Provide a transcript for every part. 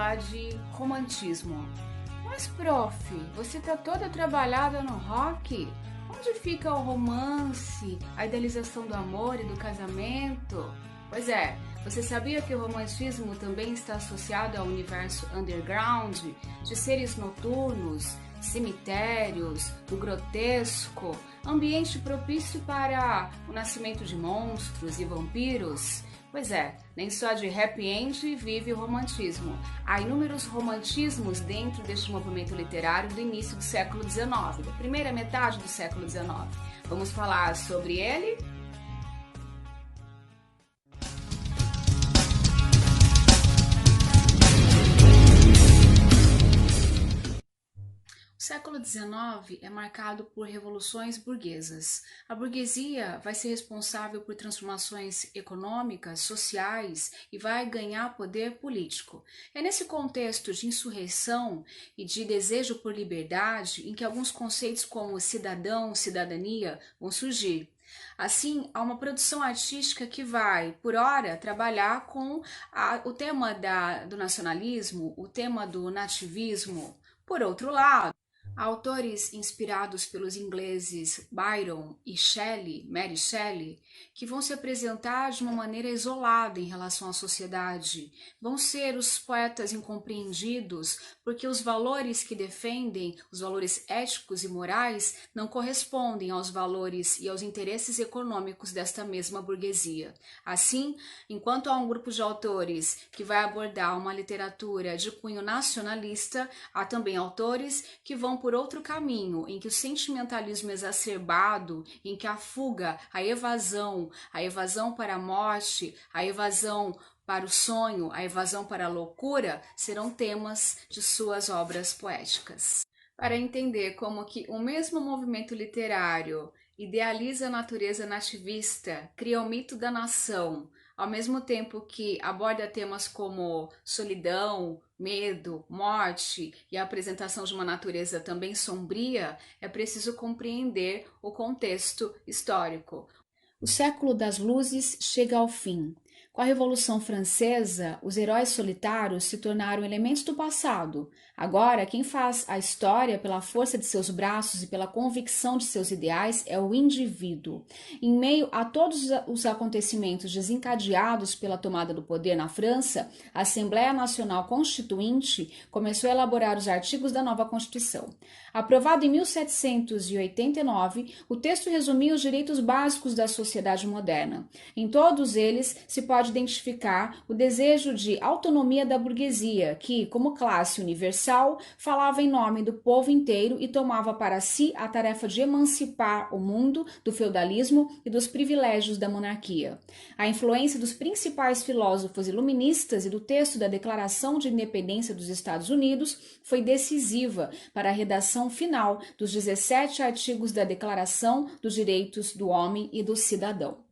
falar de romantismo. Mas, prof, você tá toda trabalhada no rock? Onde fica o romance, a idealização do amor e do casamento? Pois é, você sabia que o romantismo também está associado ao universo underground, de seres noturnos, cemitérios, do grotesco, ambiente propício para o nascimento de monstros e vampiros? Pois é, nem só de happy end vive o romantismo. Há inúmeros romantismos dentro deste movimento literário do início do século XIX, da primeira metade do século XIX. Vamos falar sobre ele? O século XIX é marcado por revoluções burguesas. A burguesia vai ser responsável por transformações econômicas, sociais e vai ganhar poder político. É nesse contexto de insurreição e de desejo por liberdade em que alguns conceitos como cidadão, cidadania vão surgir. Assim, há uma produção artística que vai, por hora, trabalhar com o tema do nacionalismo, o tema do nativismo. Por outro lado, autores inspirados pelos ingleses Byron e Shelley, Mary Shelley, que vão se apresentar de uma maneira isolada em relação à sociedade. Vão ser os poetas incompreendidos porque os valores que defendem, os valores éticos e morais, não correspondem aos valores e aos interesses econômicos desta mesma burguesia. Assim, enquanto há um grupo de autores que vai abordar uma literatura de cunho nacionalista, há também autores que vão por outro caminho, em que o sentimentalismo exacerbado, em que a fuga, a evasão para a morte, a evasão para o sonho, a evasão para a loucura, serão temas de suas obras poéticas. Para entender como que o mesmo movimento literário idealiza a natureza nativista, cria o mito da nação, ao mesmo tempo que aborda temas como solidão, medo, morte e a apresentação de uma natureza também sombria, é preciso compreender o contexto histórico. O século das luzes chega ao fim. Com a Revolução Francesa, os heróis solitários se tornaram elementos do passado. Agora, quem faz a história pela força de seus braços e pela convicção de seus ideais é o indivíduo. Em meio a todos os acontecimentos desencadeados pela tomada do poder na França, a Assembleia Nacional Constituinte começou a elaborar os artigos da nova Constituição. Aprovado em 1789, o texto resumia os direitos básicos da sociedade moderna. Em todos eles se pode identificar o desejo de autonomia da burguesia, que, como classe universal, falava em nome do povo inteiro e tomava para si a tarefa de emancipar o mundo do feudalismo e dos privilégios da monarquia. A influência dos principais filósofos iluministas e do texto da Declaração de Independência dos Estados Unidos foi decisiva para a redação final dos 17 artigos da Declaração dos Direitos do Homem e do Cidadão.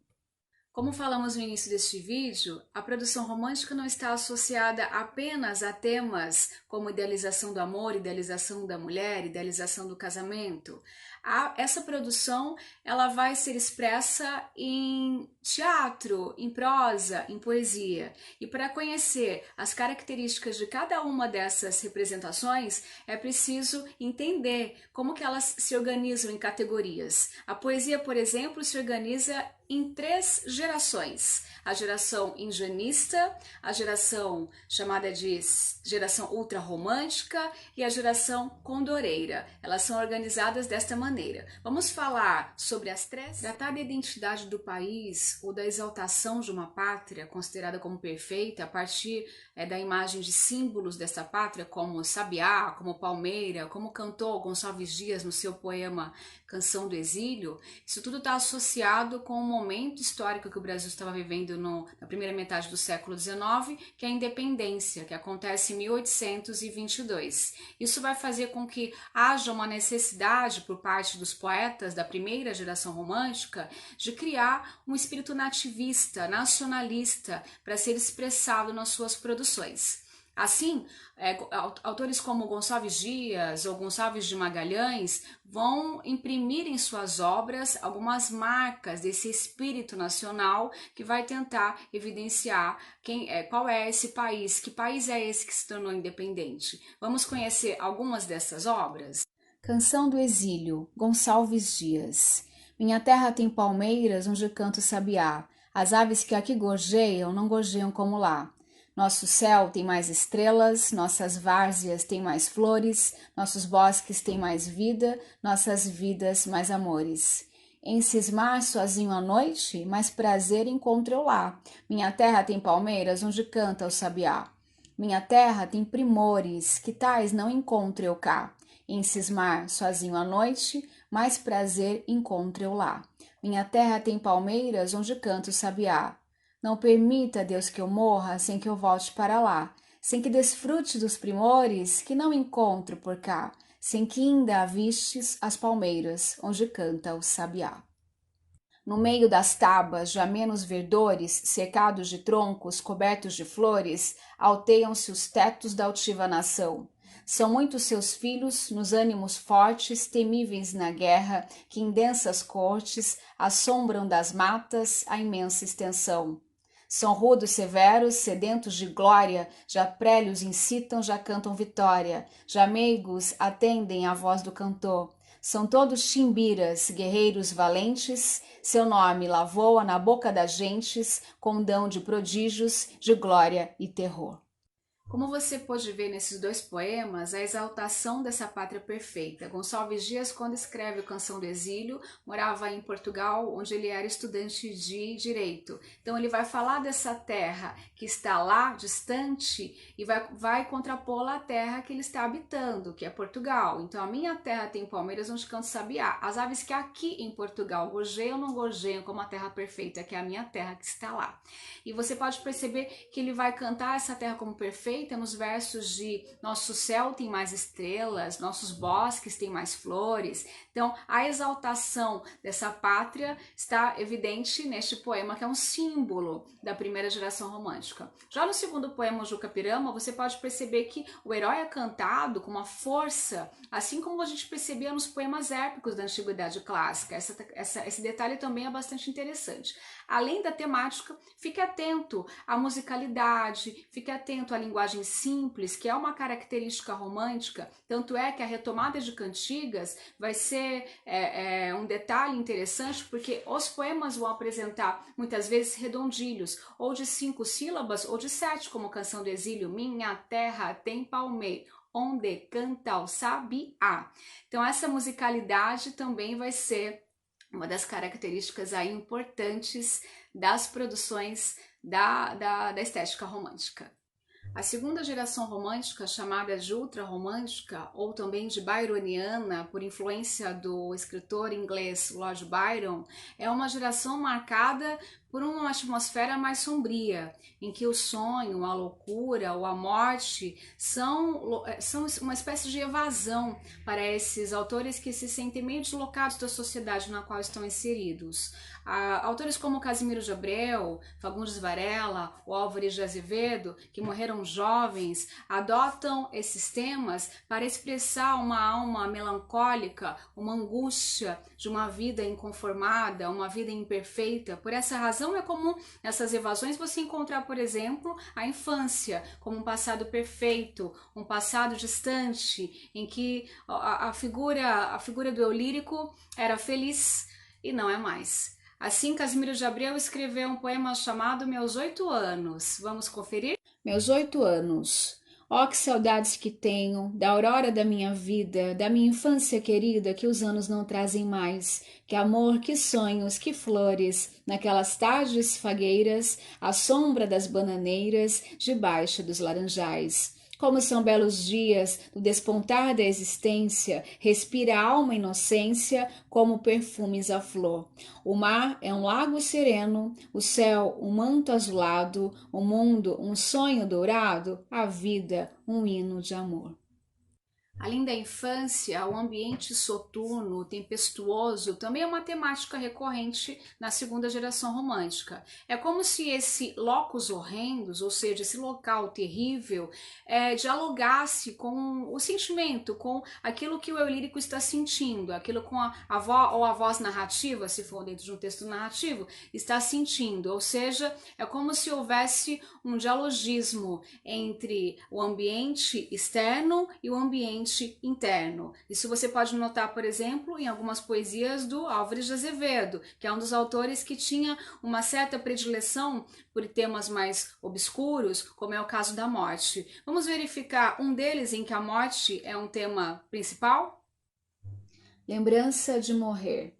Como falamos no início deste vídeo, a produção romântica não está associada apenas a temas como idealização do amor, idealização da mulher, idealização do casamento. Essa produção ela vai ser expressa em teatro, em prosa, em poesia. E para conhecer as características de cada uma dessas representações, é preciso entender como que elas se organizam em categorias. A poesia, por exemplo, se organiza em 3 gerações. A geração indianista, a geração chamada de geração ultrarromântica e a geração condoreira. Elas são organizadas desta maneira. Vamos falar sobre as 3? Tratar da identidade do país ou da exaltação de uma pátria considerada como perfeita a partir da imagem de símbolos dessa pátria, como sabiá, como palmeira, como cantou Gonçalves Dias no seu poema Canção do Exílio. Isso tudo está associado com o momento histórico que o Brasil estava vivendo na primeira metade do século XIX, que é a independência, que acontece em 1822. Isso vai fazer com que haja uma necessidade por parte dos poetas da primeira geração romântica de criar um espírito nativista, nacionalista, para ser expressado nas suas produções. Assim, autores como Gonçalves Dias ou Gonçalves de Magalhães vão imprimir em suas obras algumas marcas desse espírito nacional que vai tentar evidenciar qual é esse país, que país é esse que se tornou independente. Vamos conhecer algumas dessas obras? Canção do Exílio, Gonçalves Dias. Minha terra tem palmeiras onde canta o sabiá. As aves que aqui gorjeiam não gorjeiam como lá. Nosso céu tem mais estrelas, nossas várzeas têm mais flores, nossos bosques têm mais vida, nossas vidas mais amores. Em cismar sozinho à noite, mais prazer encontro eu lá. Minha terra tem palmeiras onde canta o sabiá. Minha terra tem primores, que tais não encontro eu cá. Em cismar sozinho à noite, mais prazer encontro eu lá. Minha terra tem palmeiras onde canta o sabiá. Não permita, Deus, que eu morra sem que eu volte para lá, sem que desfrute dos primores que não encontro por cá, sem que ainda avistes as palmeiras onde canta o sabiá. No meio das tabas, já menos verdores, cercados de troncos, cobertos de flores, alteiam-se os tetos da altiva nação. São muitos seus filhos, nos ânimos fortes, temíveis na guerra, que em densas cortes assombram das matas a imensa extensão. São rudos, severos, sedentos de glória, já prélios incitam, já cantam vitória, já meigos atendem à voz do cantor. São todos timbiras, guerreiros valentes, seu nome lá voa na boca das gentes, condão de prodígios, de glória e terror. Como você pode ver nesses dois poemas, a exaltação dessa pátria perfeita. Gonçalves Dias, quando escreve a Canção do Exílio, morava em Portugal, onde ele era estudante de Direito. Então ele vai falar dessa terra que está lá, distante, e vai contrapô-la à terra que ele está habitando, que é Portugal. Então a minha terra tem palmeiras onde canta sabiá. As aves que aqui em Portugal gorjeiam ou não gorjeiam como a terra perfeita, que é a minha terra que está lá. E você pode perceber que ele vai cantar essa terra como perfeita nos versos de nosso céu tem mais estrelas, nossos bosques têm mais flores. Então, a exaltação dessa pátria está evidente neste poema, que é um símbolo da primeira geração romântica. Já no segundo poema, Juca Pirama, você pode perceber que o herói é cantado com uma força, assim como a gente percebia nos poemas épicos da Antiguidade Clássica. Esse detalhe também é bastante interessante. Além da temática, fique atento à musicalidade, fique atento à linguagem simples, que é uma característica romântica, tanto é que a retomada de cantigas vai ser um detalhe interessante, porque os poemas vão apresentar muitas vezes redondilhos, ou de 5 sílabas, ou de 7, como Canção do Exílio, Minha terra tem palmeira, onde canta o sabiá. Então essa musicalidade também vai ser uma das características aí importantes das produções da estética romântica. A segunda geração romântica, chamada de ultrarromântica ou também de byroniana, por influência do escritor inglês Lord Byron, é uma geração marcada por uma atmosfera mais sombria, em que o sonho, a loucura ou a morte são uma espécie de evasão para esses autores que se sentem meio deslocados da sociedade na qual estão inseridos. Autores como Casimiro de Abreu, Fagundes Varela ou Álvares de Azevedo, que morreram jovens, adotam esses temas para expressar uma alma melancólica, uma angústia de uma vida inconformada, uma vida imperfeita. Por essa razão é comum nessas evasões você encontrar, por exemplo, a infância como um passado perfeito, um passado distante, em que a figura do eu lírico era feliz e não é mais. Assim, Casimiro de Abreu escreveu um poema chamado Meus 8 anos. Vamos conferir? Meus 8 anos. Oh, que saudades que tenho da aurora da minha vida, da minha infância querida que os anos não trazem mais. Que amor, que sonhos, que flores, naquelas tardes fagueiras, à sombra das bananeiras, debaixo dos laranjais. Como são belos dias, no despontar da existência, respira a alma inocência, como perfumes a flor. O mar é um lago sereno, o céu um manto azulado, o mundo um sonho dourado, a vida um hino de amor. Além da infância, o ambiente soturno, tempestuoso, também é uma temática recorrente na segunda geração romântica. É como se esse locus horrendus, ou seja, esse local terrível, dialogasse com o sentimento, com aquilo que o eu lírico está sentindo, aquilo com a voz narrativa, se for dentro de um texto narrativo, está sentindo. Ou seja, é como se houvesse um dialogismo entre o ambiente externo e o ambiente interno. Isso você pode notar, por exemplo, em algumas poesias do Álvares de Azevedo, que é um dos autores que tinha uma certa predileção por temas mais obscuros, como é o caso da morte. Vamos verificar um deles em que a morte é um tema principal? Lembrança de morrer.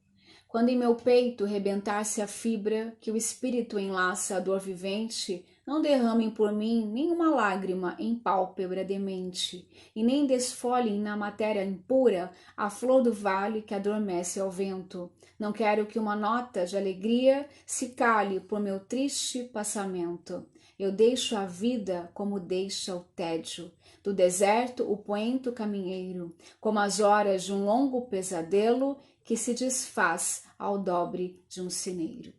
Quando em meu peito rebentar-se a fibra que o espírito enlaça à dor vivente, não derramem por mim nenhuma lágrima em pálpebra demente, e nem desfolhem na matéria impura a flor do vale que adormece ao vento. Não quero que uma nota de alegria se cale por meu triste passamento. Eu deixo a vida como deixa o tédio. Do deserto o poento caminheiro, como as horas de um longo pesadelo que se desfaz ao dobre de um cineiro.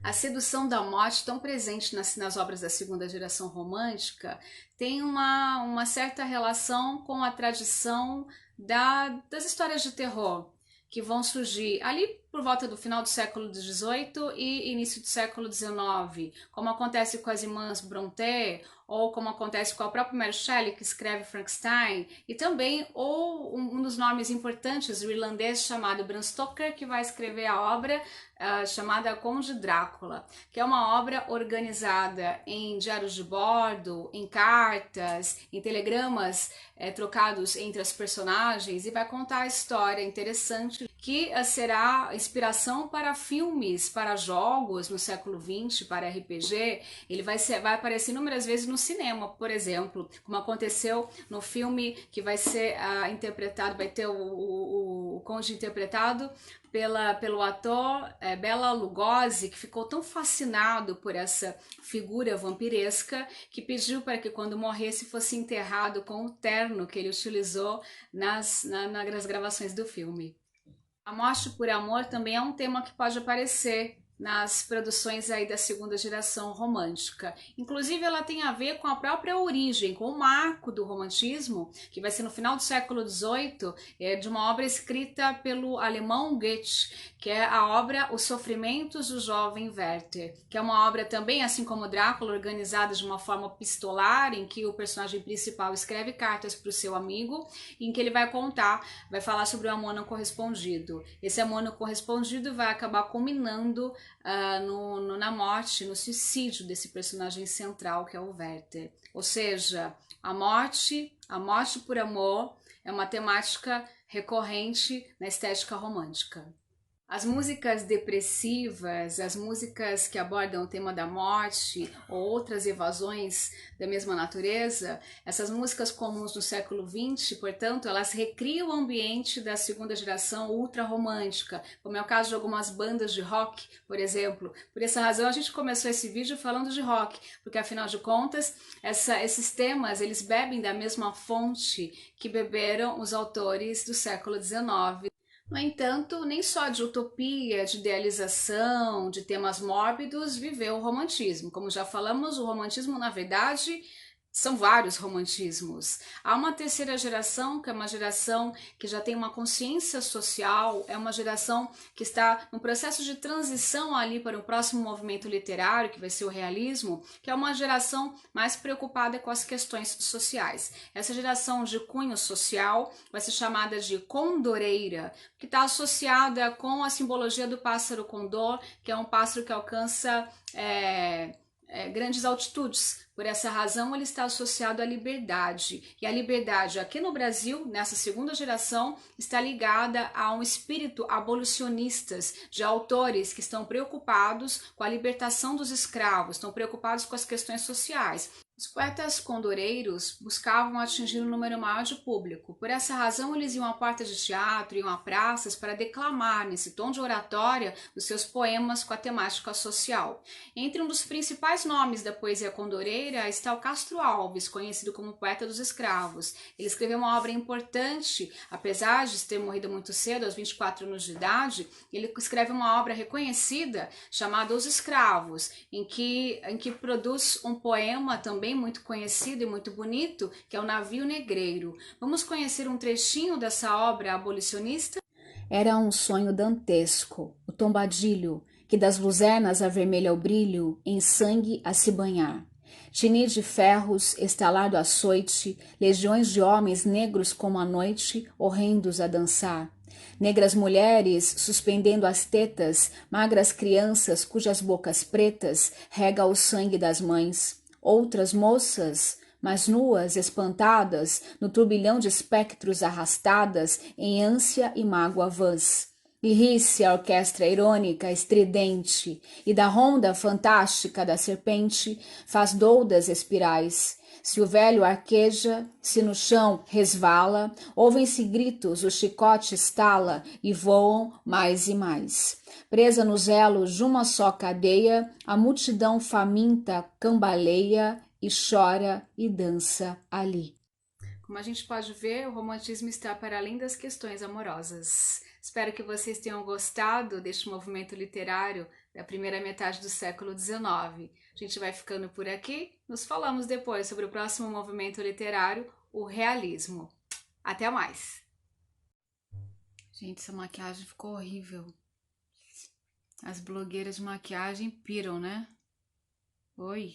A sedução da morte, tão presente nas obras da segunda geração romântica, tem uma certa relação com a tradição das histórias de terror, que vão surgir ali por volta do final do século XVIII e início do século XIX, como acontece com as irmãs Brontë, ou como acontece com a própria Mary Shelley, que escreve Frankenstein, e também ou um dos nomes importantes, o irlandês chamado Bram Stoker, que vai escrever a obra chamada Conde Drácula, que é uma obra organizada em diários de bordo, em cartas, em telegramas trocados entre as personagens, e vai contar a história interessante que será inspiração para filmes, para jogos no século XX, para RPG. Ele vai aparecer inúmeras vezes no cinema, por exemplo, como aconteceu no filme que vai ser interpretado, vai ter o Conde interpretado pelo ator Bela Lugosi, que ficou tão fascinado por essa figura vampiresca que pediu para que quando morresse fosse enterrado com o terno que ele utilizou nas gravações do filme. A morte por amor também é um tema que pode aparecer nas produções aí da segunda geração romântica. Inclusive, ela tem a ver com a própria origem, com o marco do romantismo, que vai ser no final do século XVIII, de uma obra escrita pelo alemão Goethe, que é a obra Os Sofrimentos do Jovem Werther, que é uma obra também, assim como Drácula, organizada de uma forma epistolar, em que o personagem principal escreve cartas para o seu amigo, em que ele vai falar sobre o amor não correspondido. Esse amor não correspondido vai acabar culminando na morte, no suicídio desse personagem central que é o Werther. Ou seja, a morte por amor é uma temática recorrente na estética romântica. As músicas depressivas, as músicas que abordam o tema da morte ou outras evasões da mesma natureza, essas músicas comuns do século XX, portanto, elas recriam o ambiente da segunda geração ultra-romântica, como é o caso de algumas bandas de rock, por exemplo. Por essa razão, a gente começou esse vídeo falando de rock, porque afinal de contas, esses temas, eles bebem da mesma fonte que beberam os autores do século XIX. No entanto, nem só de utopia, de idealização, de temas mórbidos viveu o romantismo. Como já falamos, o romantismo, na verdade, são vários romantismos. Há uma terceira geração, que é uma geração que já tem uma consciência social, é uma geração que está no processo de transição ali para o próximo movimento literário, que vai ser o realismo, que é uma geração mais preocupada com as questões sociais. Essa geração de cunho social vai ser chamada de condoreira, que está associada com a simbologia do pássaro condor, que é um pássaro que alcança grandes altitudes. Por essa razão, ele está associado à liberdade. E a liberdade aqui no Brasil, nessa segunda geração, está ligada a um espírito abolicionistas, de autores que estão preocupados com a libertação dos escravos, estão preocupados com as questões sociais. Os poetas condoreiros buscavam atingir um número maior de público. Por essa razão, eles iam a portas de teatro, iam a praças para declamar, nesse tom de oratória, os seus poemas com a temática social. Entre um dos principais nomes da poesia condoreira está o Castro Alves, conhecido como poeta dos escravos. Ele escreveu uma obra importante, apesar de ter morrido muito cedo, aos 24 anos de idade, ele escreve uma obra reconhecida chamada Os Escravos, em que produz um poema também muito conhecido e muito bonito, que é o Navio Negreiro. Vamos conhecer um trechinho dessa obra abolicionista? Era um sonho dantesco, o tombadilho, que das luzernas avermelha o brilho, em sangue a se banhar. Tinir de ferros, estalar do açoite, legiões de homens negros como a noite, horrendos a dançar. Negras mulheres suspendendo as tetas, magras crianças cujas bocas pretas rega o sangue das mães. Outras moças, mas nuas, espantadas, no turbilhão de espectros arrastadas em ânsia e mágoa vãs. E ri-se a orquestra irônica, estridente, e da ronda fantástica da serpente faz doudas espirais. Se o velho arqueja, se no chão resvala, ouvem-se gritos, o chicote estala e voam mais e mais. Presa nos elos de uma só cadeia, a multidão faminta cambaleia e chora e dança ali. Como a gente pode ver, o romantismo está para além das questões amorosas. Espero que vocês tenham gostado deste movimento literário da primeira metade do século XIX. A gente vai ficando por aqui. Nos falamos depois sobre o próximo movimento literário, o realismo. Até mais! Gente, essa maquiagem ficou horrível. As blogueiras de maquiagem piram, né? Oi!